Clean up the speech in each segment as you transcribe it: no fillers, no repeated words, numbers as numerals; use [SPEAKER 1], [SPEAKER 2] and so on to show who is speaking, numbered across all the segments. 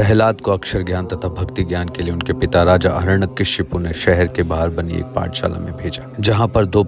[SPEAKER 1] प्रहलाद को अक्षर ज्ञान तथा भक्ति ज्ञान के लिए उनके पिता राजा हिरण्यकशिपु ने शहर के बाहर बनी एक पाठशाला में भेजा, जहां पर दो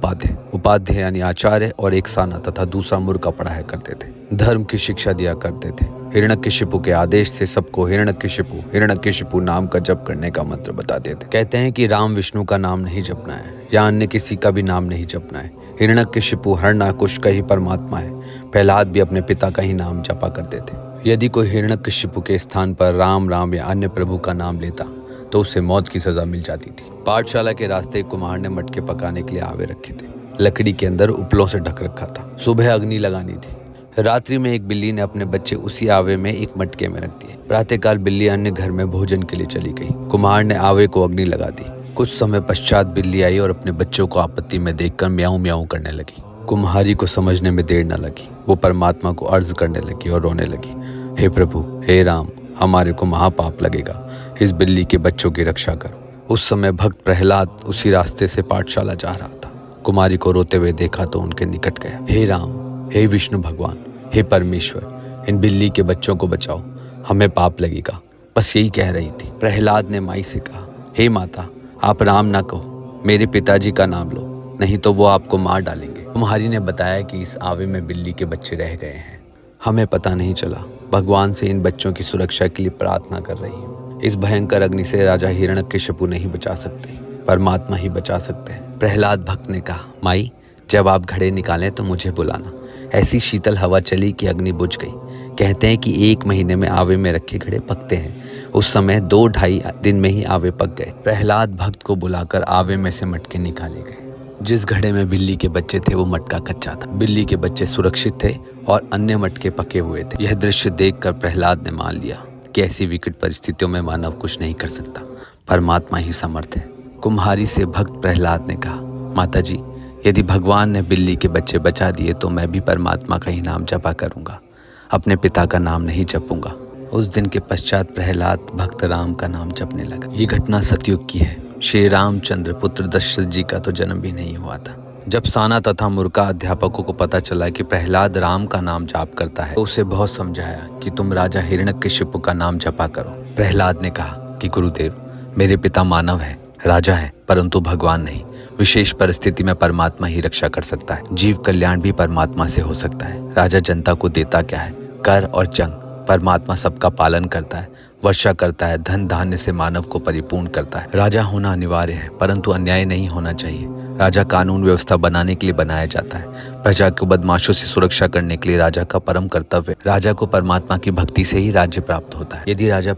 [SPEAKER 1] उपाध्याय यानी आचार्य और एक साना तथा दूसरा मूर्ख पढ़ाया करते थे। धर्म की शिक्षा दिया करते थे। हिरण्यकशिपु के आदेश से सबको हिरण्यकशिपु नाम का जप करने का मंत्र बताते थे। कहते हैं कि राम विष्णु का नाम नहीं जपना है या अन्य किसी का भी नाम नहीं जपना है। हिरण्यकशिपु हिरण्याकुश का ही परमात्मा है। प्रहलाद भी अपने पिता का ही नाम जपा करते थे। यदि कोई हिरण्यकशिपु के स्थान पर राम या अन्य प्रभु का नाम लेता तो उसे मौत की सजा मिल जाती थी। पाठशाला के रास्ते एक कुम्हार ने मटके पकाने के लिए आवे रखे थे। लकड़ी के अंदर उपलों से ढक रखा था। सुबह अग्नि लगानी थी। रात्रि में एक बिल्ली ने अपने बच्चे उसी आवे में एक मटके में रख दिए। प्रातःकाल बिल्ली अन्य घर में भोजन के लिए चली गई। कुम्हार ने आवे को अग्नि लगा दी। कुछ समय पश्चात बिल्ली आई और अपने बच्चों को आपत्ति में देखकर म्याऊं म्याऊं करने लगी। कुम्हारी को समझने में देर न लगी। वो परमात्मा को अर्ज करने लगी और रोने लगी, हे प्रभु, हे राम, हमारे को महापाप लगेगा, इस बिल्ली के बच्चों की रक्षा करो। उस समय भक्त प्रहलाद उसी रास्ते से पाठशाला जा रहा था। कुमारी को रोते हुए देखा तो उनके निकट गया। हे राम, हे विष्णु भगवान, हे परमेश्वर, इन बिल्ली के बच्चों को बचाओ, हमें पाप लगेगा। बस यही कह रही थी। प्रहलाद ने माई से कहा, हे माता, आप राम ना कहो, मेरे पिताजी का नाम लो, नहीं तो वो आपको मार डालेंगे। कुम्हारी ने बताया कि इस आवे में बिल्ली के बच्चे रह गए हैं। हमें पता नहीं चला। भगवान से इन बच्चों की सुरक्षा के लिए प्रार्थना कर रही हूँ। इस भयंकर अग्नि से राजा हिरण्यकशिपु नहीं बचा सकते, परमात्मा ही बचा सकते हैं। प्रहलाद भक्त ने कहा, माई, जब आप घड़े निकालें तो मुझे बुलाना। ऐसी शीतल हवा चली कि अग्नि बुझ गई। कहते हैं कि 1 महीने में आवे में रखे घड़े पकते हैं। उस समय 2-2.5 दिन में ही आवे पक गए। प्रहलाद भक्त को बुलाकर आवे में से मटके निकाले गए। जिस घड़े में बिल्ली के बच्चे थे वो मटका कच्चा था। बिल्ली के बच्चे सुरक्षित थे और अन्य मटके पके हुए थे। यह दृश्य देखकर प्रहलाद ने मान लिया कि ऐसी विकट परिस्थितियों में मानव कुछ नहीं कर सकता, परमात्मा ही समर्थ है। कुम्हारी से भक्त प्रहलाद ने कहा, माता जी, यदि भगवान ने बिल्ली के बच्चे बचा दिए तो मैं भी परमात्मा का ही नाम जपा करूंगा, अपने पिता का नाम नहीं जपूंगा। उस दिन के पश्चात प्रहलाद भक्त राम का नाम जपने लगा। ये घटना सतयुग की है। श्री रामचंद्र पुत्र दशरथ जी का तो जन्म भी नहीं हुआ था। जब साना तथा मूर्खा अध्यापकों को पता चला कि प्रहलाद राम का नाम जाप करता है तो उसे बहुत समझाया कि तुम राजा हिरण्यकशिपु का नाम जपा करो। प्रहलाद ने कहा कि गुरुदेव, मेरे पिता मानव है, राजा है, परंतु भगवान नहीं। विशेष परिस्थिति में परमात्मा ही रक्षा कर सकता है। जीव कल्याण भी परमात्मा से हो सकता है। राजा जनता को देता क्या है? कर और जंग। परमात्मा सबका पालन करता है, वर्षा करता है, धन धान्य से मानव को परिपूर्ण करता है। राजा होना अनिवार्य है, परंतु अन्याय नहीं होना चाहिए। राजा कानून व्यवस्था बनाने के लिए बनाया जाता है। प्रजा को बदमाशों से सुरक्षा करने के लिए राजा का परम कर्तव्य। राजा को परमात्मा की भक्ति से ही राज्य प्राप्त होता है। यदि राजा